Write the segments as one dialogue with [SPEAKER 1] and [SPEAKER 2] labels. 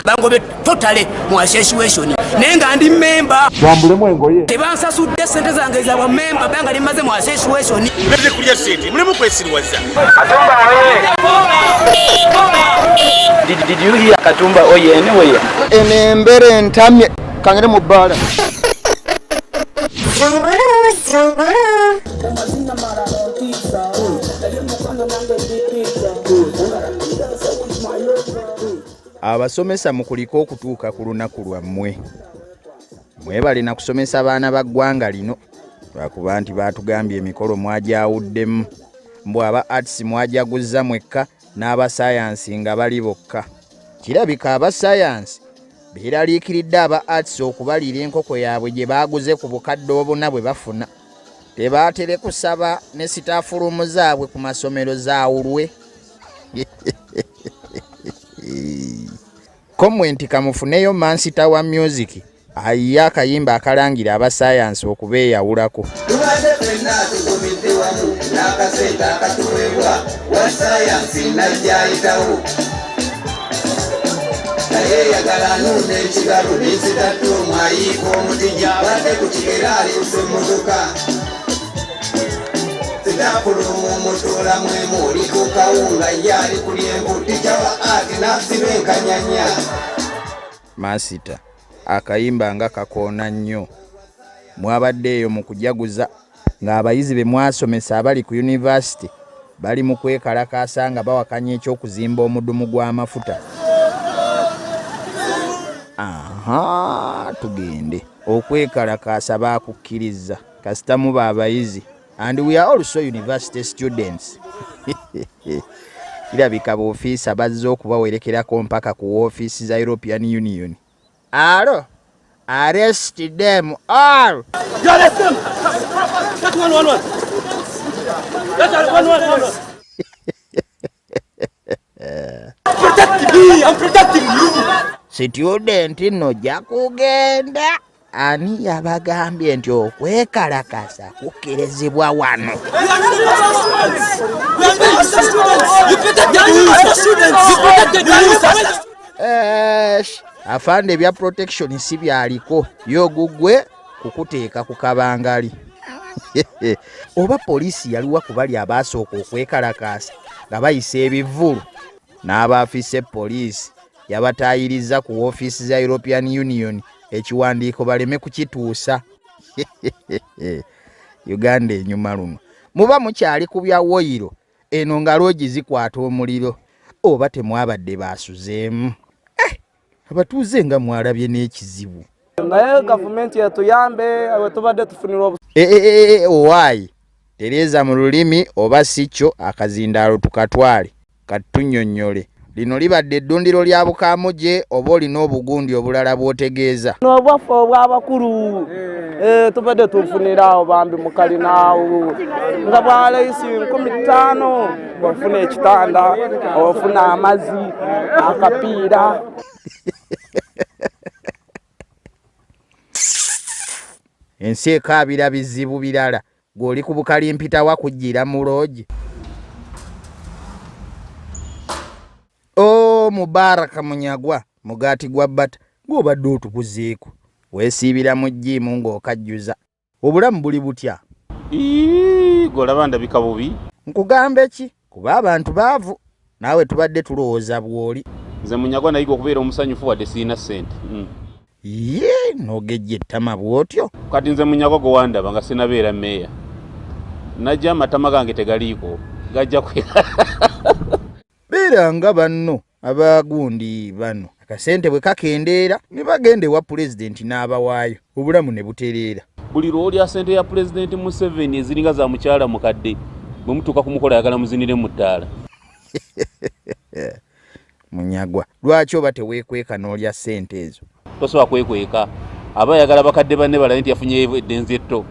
[SPEAKER 1] bangobe totally mu association nenga ndi member
[SPEAKER 2] bambule mwengoye
[SPEAKER 1] tebansasudde sente zange za wa member banga limaze mu association
[SPEAKER 3] mbeze kulya sente mulemu kwesirwaza.
[SPEAKER 4] Did you hear Katumba oye anyway?
[SPEAKER 5] Enembere ntamye kangere mu bbala.
[SPEAKER 6] Abasomesa mukuliko okutuuka ku lunaku lwammwe. Mwebale na kusomesa baana ba ggwanga lino. Lwakuba nti baatugambye emikolo mwajawuddemu. Mbw aba arts mwajaguzza mwekka n'aba sayansi nga bali bokka. Kirabika aba sayansi beeraliikiridde aba arts okubalira enkoko yaabwe gye baaguze ku bukadde obuna bwe bafuna. Tebaatere kusaba ne sitaafurumu zaabwe ku masomero zaawulwe. Komwenti kamufuneyo mansita wa music ayiye akayimba akalangira aba sayansi okubeeyawulako. Masita akayimba nga kakoona nnyo. Mwabadde eyo mu kujaguza ng'abayizi be mwasomesa abali ku university bali mu kwekalakaasa nga bawakanya eky'okuzimba omudumu gw'amafuta. Aha, tugende. Okwekalakaasa baakukkiriza kasita muba abayizi. And we are also university students. Kirabika b'ofiisa bazze okubawerekerako mpaka ku ofiisi za European Union. Alo, arrest them all.
[SPEAKER 3] You arrest them. That's 111. That's 111. Protect me. I'm protecting you.
[SPEAKER 6] Student nojja kugenda. Ani yabagambye nti okwekalakasa kukkirizibwa wano. Afande bya protection si byaliko yo gugwe kukuteeka ku kabangali. Oba poliisi yaliwa kubali abaasooka okwekalakasa nga bayisa ebivvulu n'abaafise poliisi yabatayiriza ku ofiisi za European Union ekiwandiiko baleme kukituusa. Uganda enyuma luno muba mukyali ku bya woyiro eno nga loogi zikwata omuliro oba temwabadde baasuzeemu. Abatuuze nga mwalabye n'ekizibu.
[SPEAKER 5] Naye gavumenti yatuyambe tubadde tufunira
[SPEAKER 6] owaayi tereeza mu lulimi oba si kyo akazindaalo tukatwale katunyonnyole. Lino libadde eddundiro lya Bukamuje oba olina obugundi obulala bw'otegeeza.
[SPEAKER 5] n'obwaffe obw'abakulu tubadde tufunira bambi mu kalinaawo nga bwalayisi 15 ofuna ekitanda ofuna amazzi akapiira.
[SPEAKER 6] Ensi ekaabira bizibu birala gw'oli ku bukalimpitawa kujjira mu loogi. Mubaraka Munyagwa mugaati gwa bbata gw'obadde otukuzeeko weesiibira mu jjiimu ng'okajjuza. Obulamu buli butya?
[SPEAKER 4] Golaba ndabika bubi.
[SPEAKER 6] Nkugambe ki? Kuba abantu baavu naawe tubadde tulowooza bw'oli.
[SPEAKER 4] Nze Munyagwa nayiga okubeera omusanyufu wadde siina ssente.
[SPEAKER 6] N'ogejja ettama bw'otyo.
[SPEAKER 4] Kati nze Munyagwa gwe wandaba nga sinabeera mmeeya. Najja amatama gange tegaliiko gajja kwe.
[SPEAKER 6] Beera nga banno abagundi bano akasente bwe kakendeera ne bagende wa pulezidenti n'abawaayo obulamu ne butereera.
[SPEAKER 4] Buli lw'olya ssente ya pulezidenti Museveni eziringa za mukyala mukadde bwe mutuuka kumukola ayagala muzinire mu ttaala.
[SPEAKER 6] Munyagwa lwaki oba teweekweka n'olya ssente ezo?
[SPEAKER 4] Tosobola kwekweka aba ayagala bakadde banne balale nti yafunyeyo eddenzi etto.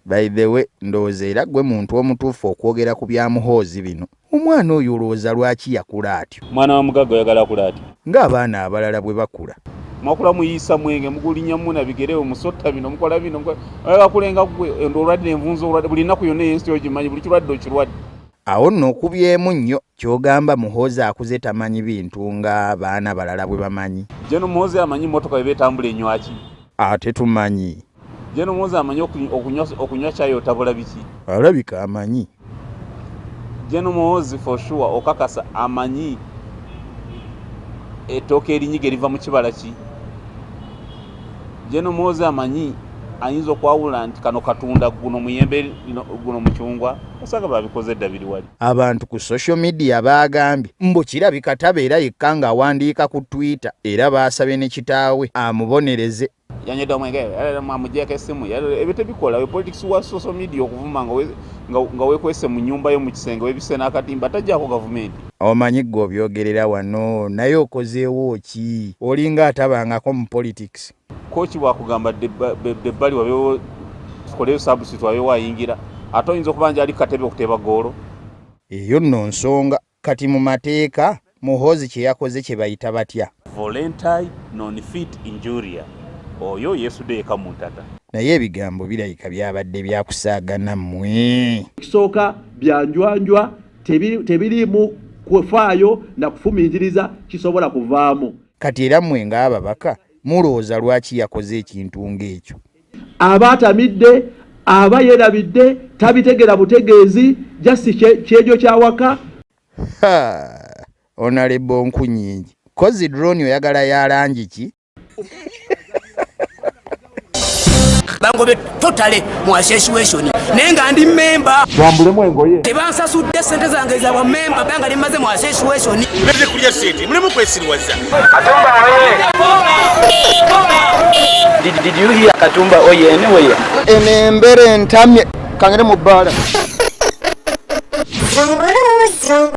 [SPEAKER 6] By the way ndowooza era gwe muntu omutuufu okwogera ku bya muhoozi bino. Omwana oyo olowooza lwaki yakula atyo?
[SPEAKER 4] Mwana wa mugagga oyagala akula atyo
[SPEAKER 6] ng'abaana abalala bwe bakula.
[SPEAKER 4] Mwakula muyisa mwenge mugulinya muna bigerewo musota bino mukola bino oyaga kulenga gwe olwadde envunzo olwadde buli nnaku yonna yensi ogimanyi buli kirwadde okirwadde.
[SPEAKER 6] awo nno okubyemu nnyo ky'ogamba Muhoozi akuze tamanyi bintu nga baana balala bwe bamanyi.
[SPEAKER 4] Jeno Muhoozi amanyi motoka bwe betambula enywaki.
[SPEAKER 6] Ate tumanyi.
[SPEAKER 4] Jeno Muhoozi amanyi okunywa caayi otabula biki.
[SPEAKER 6] Alabika amanyi.
[SPEAKER 4] Jeno Muhoozi for sure okakasa amanyi ettooke erinyiga eriva mu kibala ki. Jeno Muhoozi amanyi ayinza okwawula nti kano katunda guno muyembe guno mucungwa. Osanga babikoze dda biri wali.
[SPEAKER 6] Abantu ku social media baagambye mbu kirabika tabeera yekka ng'awandiika ku Twitter era baasabye ne kitaawe amubonereze.
[SPEAKER 4] Yanyedda omwenge amugyeko essimu ebyo tebikola we politics wa social media okuvuma nga weekwese mu nnyumba yo mu kisenge webise n'akatimba tajjako gavumenti.
[SPEAKER 6] Omanyi ggwe obyogerera wano naye okozeewo ki olinga atabangako mu politics.
[SPEAKER 4] Kochi bwakugamba debbali wabeewo tukoleyo substitute wabeewo ayingira ate oyinza okubanja ali katebe okuteeba goolo.
[SPEAKER 6] Eyo nno nsonga kati mu mateeka Muhoozi kye yakoze kye bayita batya.
[SPEAKER 4] Voluntary non-fit injuria. Oyo yesudde yeka mu ntata.
[SPEAKER 6] Naye ebigambo birayika byabadde byakusaagana mmwe.
[SPEAKER 2] Kisooka byanjwanjwa tebirimu kufaayo na kufumiitiriza kisobola kuvaamu.
[SPEAKER 6] Kati era mmwe ng'ababaka mulowooza lwaki yakoze ekintu ng'ekyo.
[SPEAKER 2] Aba atamidde, aba yeerabidde, tabitegera butegeezi, jasi kyejo kyawaka.
[SPEAKER 6] Onalebo nkunyingi. Kozi drone oyagala ya langi ki?
[SPEAKER 1] Bangobe totally mu association nenga ndi member
[SPEAKER 3] Bambulemu engoye.
[SPEAKER 1] tebansasudde sente zange za wa member banga limaze mu association.
[SPEAKER 3] Muleke kulya sente, mulemu kwesirwaza.
[SPEAKER 5] Did you hear Katumba oye anyway?
[SPEAKER 6] Enembere ntamye kangere mu bbala.